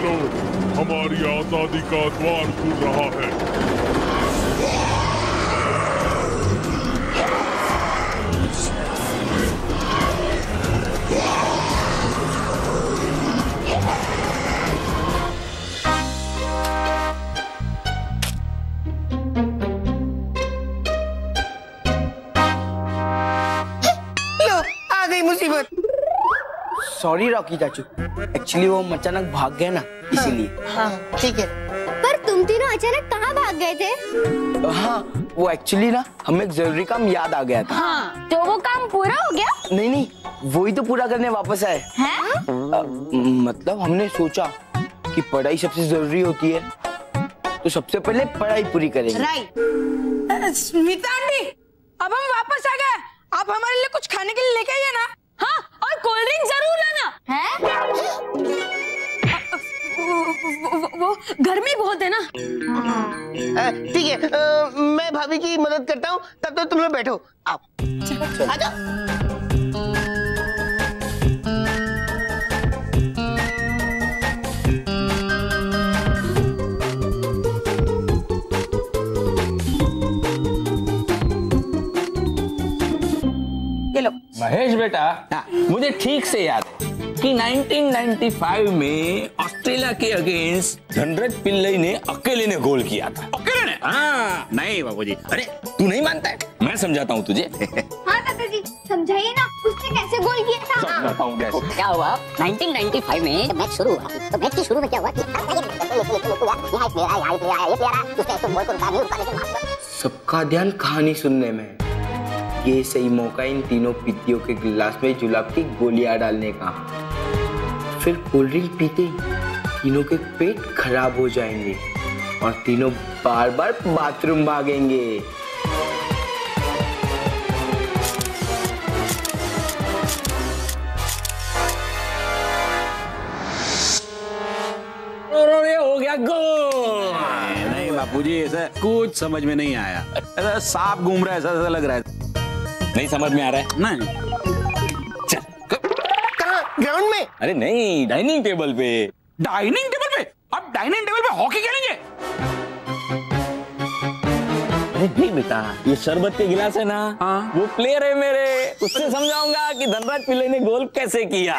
चलो, हमारी आजादी का द्वार खुल रहा है। लो, आ गई मुसीबत। सॉरी रॉकी चाचू, एक्चुअली वो अचानक भाग गए ना, इसीलिए। हाँ ठीक है। पर तुम तीनों अचानक कहाँ भाग गए थे? हाँ, वो एक्चुअली ना हमें एक जरूरी काम याद आ गया था। हाँ, तो वो काम पूरा हो गया? नहीं नहीं, वही तो पूरा करने वापस आए। हैं? मतलब हमने सोचा कि पढ़ाई सबसे जरूरी होती है, तो सबसे पहले पढ़ाई पूरी करेंगे। राइट। स्मिता आंटी, अब हम वापस आ गए। आप हमारे लिए कुछ खाने के लिए लेके आइए ना। हाँ, और कोल्ड ड्रिंक जरूर लाना। हैं? वो गर्मी बहुत है ना। ठीक है, मैं भाभी की मदद करता हूँ, तब तो तुम लोग बैठो। आओ, आ जाओ। ये लो। महेश बेटा, मुझे ठीक से याद है कि 1995 में ऑस्ट्रेलिया के अगेंस्ट धनराज पिल्लई ने अकेले ने गोल किया था। अकेले ने? हाँ, नहीं बाबूजी। अरे तू नहीं मानता है? मैं समझाता हूँ तुझे। हाँ दादाजी, समझाइए ना, उसने कैसे गोल किया था? सब बताऊँ कैसे। क्या हुआ 1995 में जब मैच शुरू हुआ तो मैच के शुरू में क्या हुआ कि सबका ध्यान कहानी सुनने में। ये सही मौका इन तीनों पितियों के गिलास में जुलाब की गोलियां डालने का। फिर कोल्ड ड्रिंक पीते ही तीनों के पेट खराब हो जाएंगे और तीनों बार बार बाथरूम भागेंगे। और ये हो गया गोल। नहीं बापूजी, ऐसा कुछ समझ में नहीं आया। ऐसा सांप घूम रहा है, ऐसा लग रहा है। नहीं समझ में आ रहा है? नहीं। चल। कहाँ? ग्राउंड में? अरे नहीं, डाइनिंग टेबल पे। डाइनिंग टेबल पे? अब डाइनिंग टेबल पे हॉकी खेलेंगे? अरे नहीं बेटा, ये शरबत के गिलास है ना, हाँ। वो प्लेयर है मेरे, उससे समझाऊंगा कि धनराज पिल्लई ने गोल कैसे किया।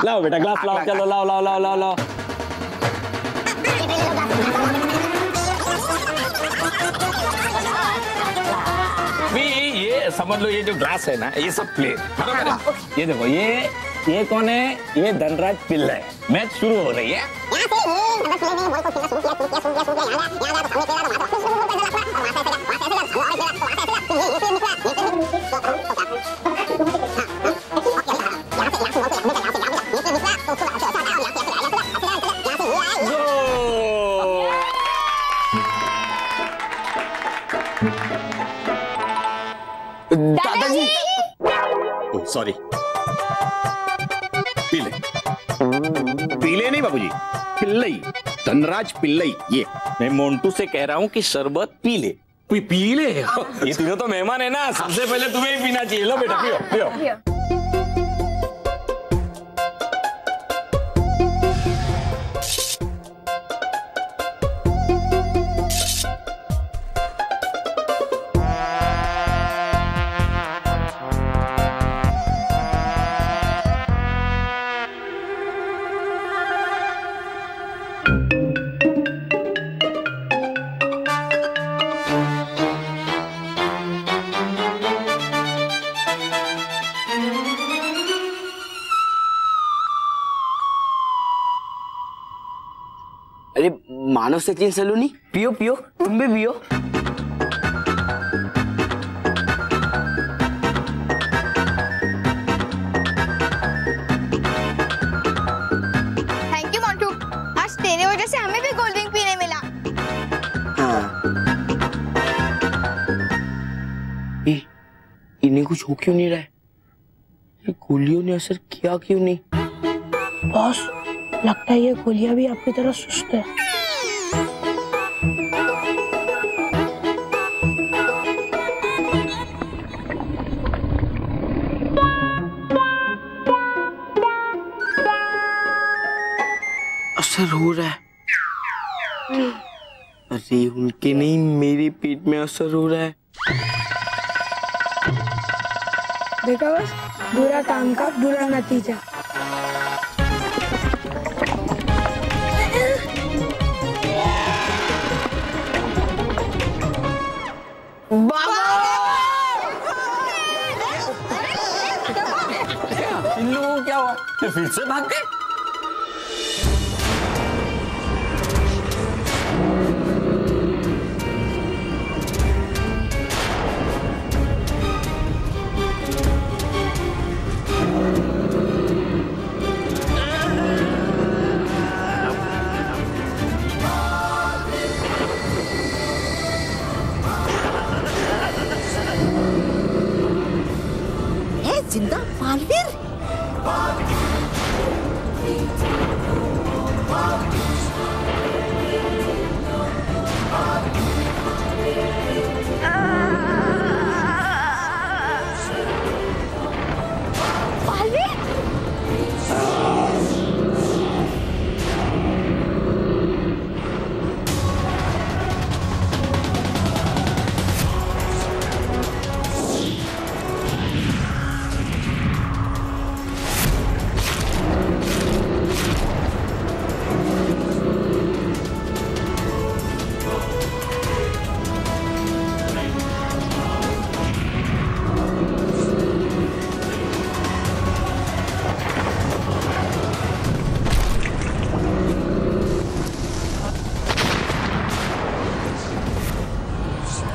लाओ बेटा ग्लास लाओ, चलो लाओ लाओ लाओ लाओ लाओ। ये समझ लो, ये जो ग्लास है ना, ये सब प्लेट। ये देखो, ये कौन है? ये धनराज पिल्लई। मैच शुरू हो रही है। दादाजी, सॉरी, पीले पीले नहीं बाबूजी, पिल्लई, धनराज पिल्लई। ये मैं मोन्टू से कह रहा हूँ कि शरबत पी ले। कोई पीले? ये तीनों तो मेहमान है ना, सबसे पहले तुम्हें ही पीना चाहिए। लो बेटा पियो पियो। अरे मानव सचिन सलोनी, पियो पियो, तुम भी पियो। थैंक यू मोंटू, आज तेरे वजह से हमें भी कोल्ड ड्रिंक पीने मिला। हाँ। इन्हें कुछ हो क्यों नहीं रहा है? ये गोलियों ने असर किया क्यों नहीं? बॉस, लगता है ये गोलियां भी आपकी तरह सुस्त है। असर असर हो रहा है। अरे उनके नहीं, मेरे पेट में असर हो रहा है। देखा बस, बुरा काम का बुरा नतीजा। इन लोगों को क्या हुआ? ये फिर से भाग गए? जिंदा बालवीर।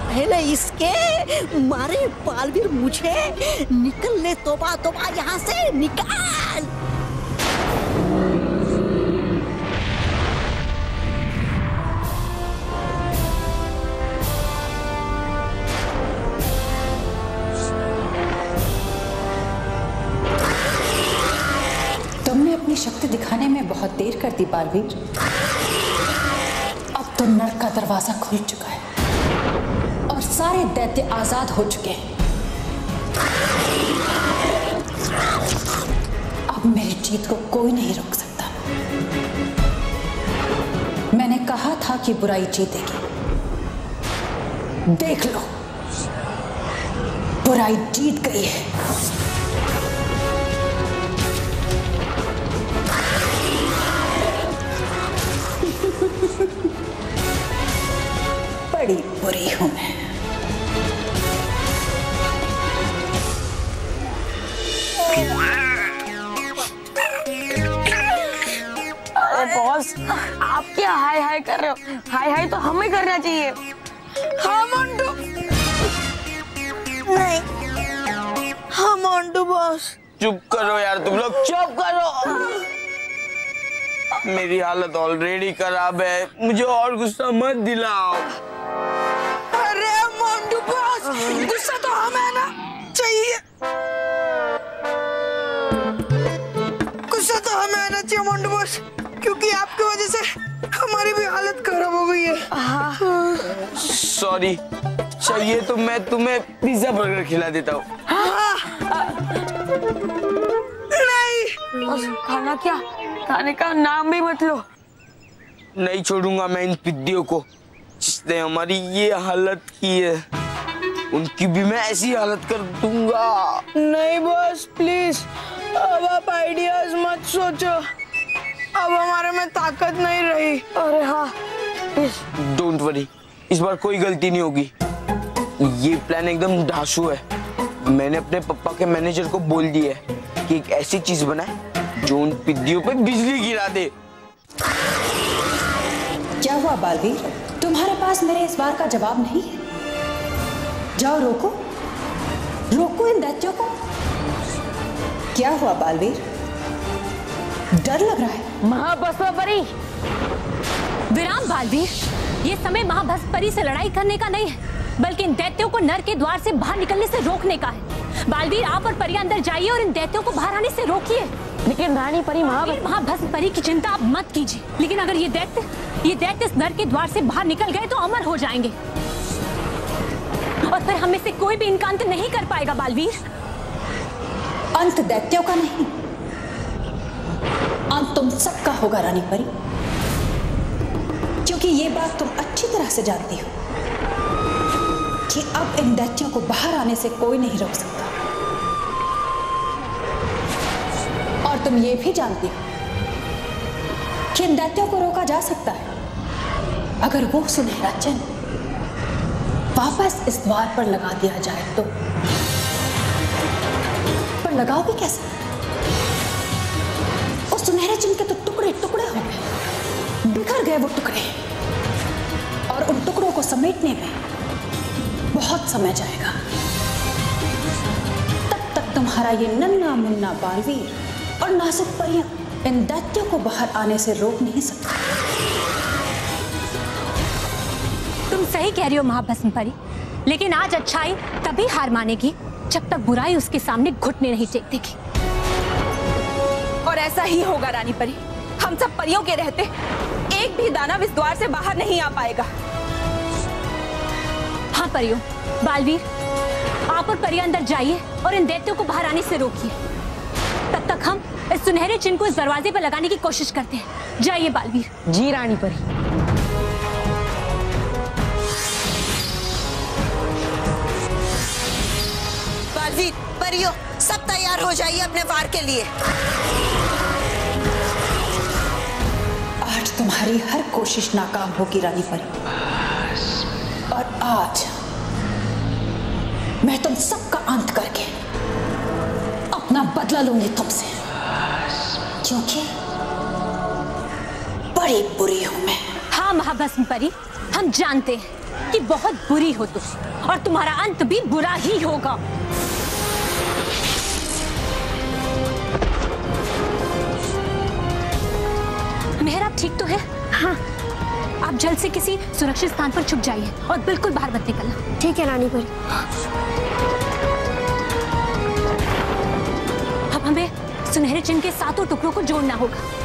पहले इसके मारे बालवीर, मुझे निकल ले तोबा तोबा यहाँ से निकाल। तुमने अपनी शक्ति दिखाने में बहुत देर कर दी बालवीर। अब तो नर्क का दरवाजा खुल चुका है और सारे दैत्य आजाद हो चुके हैं। अब मेरी जीत को कोई नहीं रोक सकता। मैंने कहा था कि बुराई जीतेगी। देख लो, बुराई जीत गई है। बड़ी बुरी हूं मैं। अरे बॉस, आप क्या हाय हाय कर रहे हो? हाय हाय तो हमें करना चाहिए। हाँ मोंटू। नहीं, हाँ मोंटू बॉस। चुप करो यार, तुम लोग चुप करो। मेरी हालत ऑलरेडी खराब है, मुझे और गुस्सा मत दिलाओ। अरे मोंटू बॉस, गुस्सा तो हमें ना चाहिए। गुस्सा तो हमें आना चाहिए मोंटू बॉस, क्योंकि आपकी वजह से हमारी भी हालत खराब हो गई है। सॉरी, चाहिए तो मैं तुम्हें पिज्जा बर्गर खिला देता हूँ। नहीं, खाना क्या? खाने का नाम भी मत लो। नहीं छोड़ूंगा मैं इन पिद्दियों को, जिसने हमारी ये हालत की है। उनकी भी मैं ऐसी हालत कर दूंगा। नहीं बॉस, प्लीज अब आप आइडियाज मत सोचो। अब हमारे में ताकत नहीं रही। अरे हाँ, डोंट वरी, इस बार कोई गलती नहीं होगी। ये प्लान एकदम ढांसू है। मैंने अपने पापा के मैनेजर को बोल दिया है कि एक ऐसी चीज बनाए जो उन पिद्दियों पे बिजली गिरा दे। क्या हुआ बालवीर? तुम्हारे पास मेरे इस बार का जवाब नहीं है? जाओ रोको, रोको इन दैत्यों को। क्या हुआ बालवीर? डर लग रहा है? महाभस्म परी। विराम बालवीर, ये समय महाभस्म परी से लड़ाई करने का नहीं है, बल्कि इन दैत्यों को नर के द्वार से बाहर निकलने से रोकने का है। बालवीर, आप और परी अंदर जाइए और इन दैत्यों को बाहर आने से रोकिए। लेकिन रानी परी, महाभस्म परी की चिंता आप मत कीजिए, लेकिन अगर ये दैत्य इस नर के द्वार से बाहर निकल गए तो अमर हो जाएंगे और फिर हमें से कोई भी इनका अंत नहीं कर पाएगा। बालवीर, अंत दैत्यों का नहीं, अंत तुम सबका होगा रानी परी। कि ये बात तुम अच्छी तरह से जानती हो कि अब इन दैत्यों को बाहर आने से कोई नहीं रोक सकता। और तुम ये भी जानती हो कि इन दैत्यों को रोका जा सकता है अगर वो सुनहरा चिन्ह वापस इस द्वार पर लगा दिया जाए तो। पर लगाओगे कैसे? उस सुनहरे चिन्ह के तो टुकड़े टुकड़े हो गए, बिखर गए वो टुकड़े, और उन टुकड़ों को समेटने में बहुत समय जाएगा। तब तक तुम्हारा ये नन्हा मुन्ना बालवीर और नाजुक परियां इन दैत्यों को बाहर आने से रोक नहीं सकता। तुम सही कह रही हो महाभस्म परी, लेकिन आज अच्छाई तभी हार मानेगी जब तक बुराई उसके सामने घुटने नहीं टेकेगी। और ऐसा ही होगा रानी परी। हम सब परियों के रहते एक भी दानव इस द्वार से बाहर नहीं आ पाएगा। हाँ परियों, बालवीर आप और परियां अंदर जाइए और इन दैत्यों को बाहर आने से रोकिए। तब तक हम इस सुनहरे चिन्ह को इस दरवाजे पर लगाने की कोशिश करते हैं। जाइए बालवीर। जी रानी परी। बालवीर, परियों, सब तैयार हो जाइए अपने वार के लिए। आज तुम्हारी हर कोशिश नाकाम होगी रानी परी, और आज मैं तुम सबका अंत करके अपना बदला लूंगी तुमसे, क्योंकि बड़ी बुरी हूं मैं। हाँ महाभस्म परी, हम जानते हैं कि बहुत बुरी हो तुम, और तुम्हारा अंत भी बुरा ही होगा। मेहराब ठीक तो है? हाँ। आप जल्द से किसी सुरक्षित स्थान पर छुप जाइए और बिल्कुल बाहर मत निकलना। ठीक है रानी परी। अब हमें सुनहरे चिन्ह के 7 टुकड़ों को जोड़ना होगा।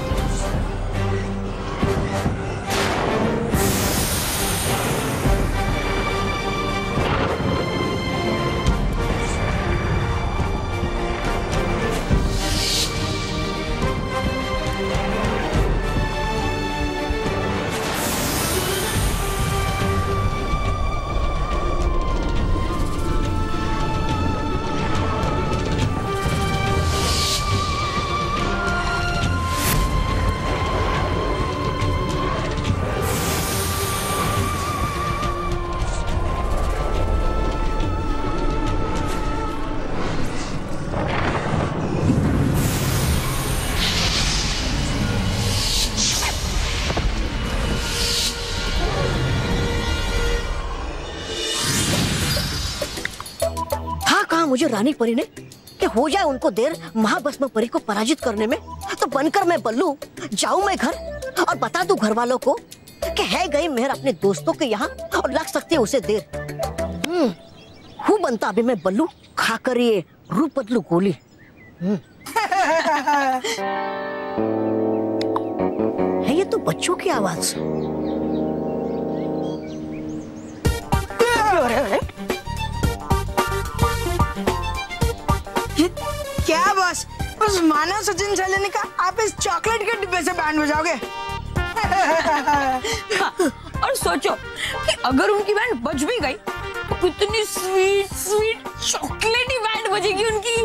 मुझे रानी परी ने कि हो जाए उनको देर महाभस्म परी को पराजित करने में, तो बनकर मैं बल्लू जाऊं मैं घर और बता दूं घर वालों को कि है गई मेहर अपने दोस्तों के यहाँ और लग सकती है उसे देर। हूँ बनता अभी मैं बल्लू, खाकर ये रूप बदलू गोली। है ये तो बच्चों की आवाज। क्या बस उस मानव सचिन सैलानी का आप इस चॉकलेट के डिब्बे से बैंड बजाओगे? और सोचो कि अगर उनकी बैंड बज भी गई तो कितनी स्वीट स्वीट चॉकलेटी बैंड बजेगी उनकी।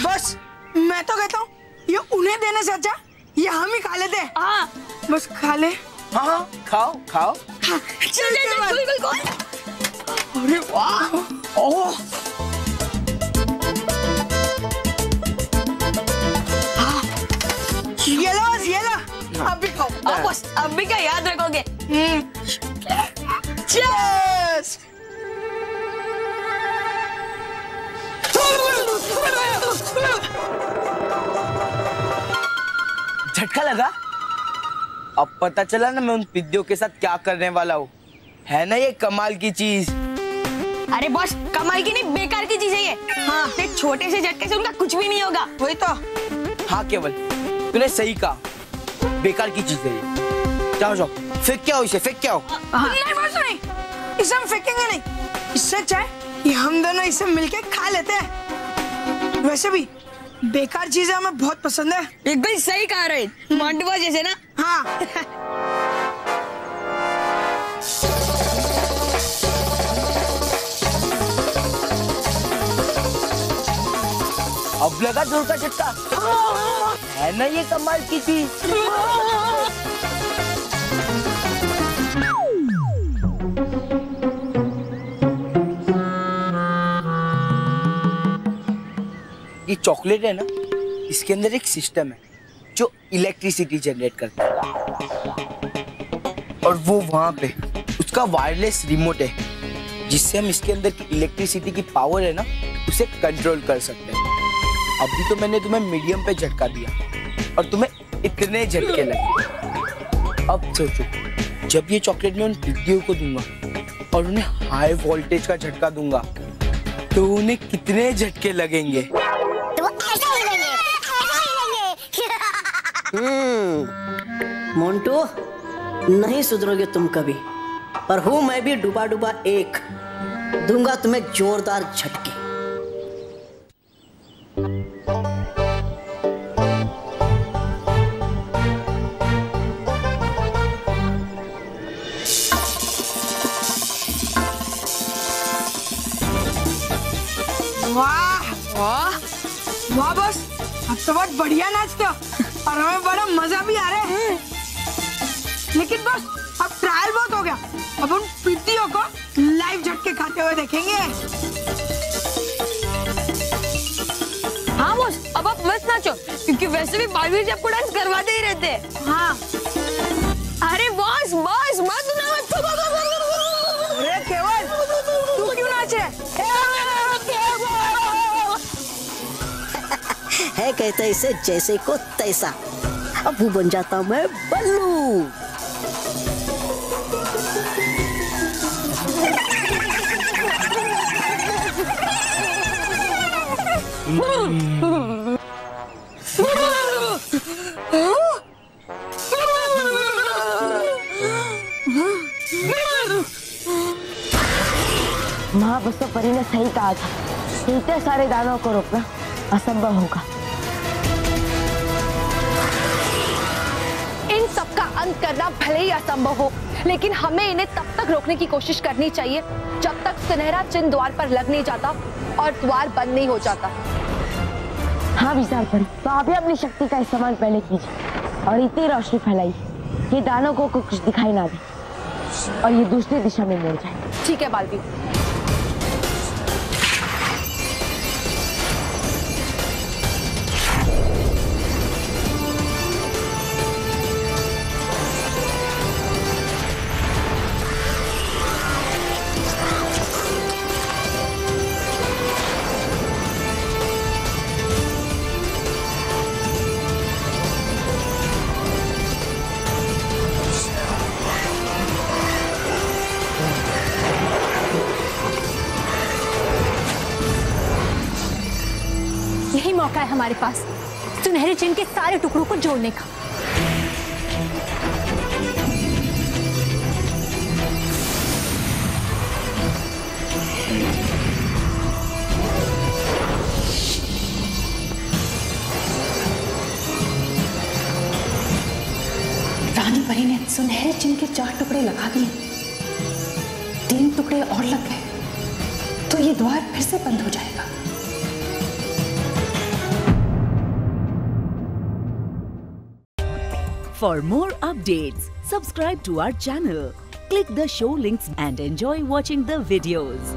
बस मैं तो कहता हूँ ये उन्हें देने से अच्छा ये हम ही खा लेते हैं। हाँ बस खा ले। हाँ खाओ खाओ। चल अरे वाह। ओह ये लो अब भी खाओ। बस अब भी क्या याद रखोगे? चीयर्स। झटका लगा? अब पता चला ना मैं उन पिद्दियों के साथ क्या करने वाला हूँ। है ना ये कमाल की चीज। अरे बॉस कमाल की नहीं बेकार की चीज है ये। हाँ एक छोटे से झटके से उनका कुछ भी नहीं होगा। वही तो। हाँ केवल तूने सही कहा, बेकार की चीज है ये। जाओ जाओ फेंक के आओ इसे, फेंक के आओ। नहीं बॉस नहीं, इसे हम फेंकेंगे नहीं। इससे अच्छा है कि हम दोनों इसे मिलके खा लेते हैं। वैसे भी बेकार चीजें हमें बहुत पसंद है। एकदम सही कह रहे हैं, मांडवा जैसे ना। हाँ अब लगा जोर का झटका। है ना ये कमाल की चीज। ये चॉकलेट है ना, इसके अंदर एक सिस्टम है जो इलेक्ट्रिसिटी जनरेट करता है और वो वहां पे उसका वायरलेस रिमोट है जिससे हम इसके अंदर की इलेक्ट्रिसिटी की पावर है ना उसे कंट्रोल कर सकते हैं। अभी तो मैंने तुम्हें मीडियम पे झटका दिया और तुम्हें इतने झटके लगे। अब सोचो, जब ये चॉकलेट मैं उन टिड्डियों को दूंगा और उन्हें हाई वोल्टेज का झटका दूंगा तो उन्हें कितने झटके लगेंगे। मोंटू, नहीं सुधरोगे तुम कभी। पर हूं मैं भी डूबा डूबा एक, दूंगा तुम्हें जोरदार झटके। वाह वाह वाह बॉस, अब तो बहुत बढ़िया नाचते हो और हमें बड़ा मजा भी आ रहा है। लेकिन बॉस, अब ट्रायल बहुत हो गया, अब उन पिट्टियों को लाइव झटके खाते हुए देखेंगे। हाँ बॉस, अब आप मत नाचो क्योंकि वैसे भी बालवीर जी आपको डांस करवाते ही रहते हैं। हाँ। अरे बॉस बॉस मत ना। अरे केवल, तू क्यों नाचे? है कहते इसे जैसे को तैसा, अब वो बन जाता मैं बल्लू। महाबसवपरी ने सही कहा था, इतने सारे दानवों को रोकना असंभव होगा। इन सबका अंत करना भले ही असंभव हो, लेकिन हमें इन्हें तब तक रोकने की कोशिश करनी चाहिए जब तक सुनहरा चिन्ह द्वार पर लग नहीं जाता और द्वार बंद नहीं हो जाता। हाँ विशाल परी, तो आप भी अपनी शक्ति का इस्तेमाल पहले कीजिए और इतनी रोशनी फैलाई कि दानवों को कुछ दिखाई ना दे और ये दूसरी दिशा में मुड़ जाए। ठीक है बालवीर। यही मौका है हमारे पास सुनहरे चिन्ह के सारे टुकड़ों को जोड़ने का। रानी परी ने सुनहरे चिन्ह के 4 टुकड़े लगा दिए, 3 टुकड़े और लग गए तो ये द्वार फिर से बंद हो जाएगा। For more updates, subscribe to our channel, click the show links and enjoy watching the videos.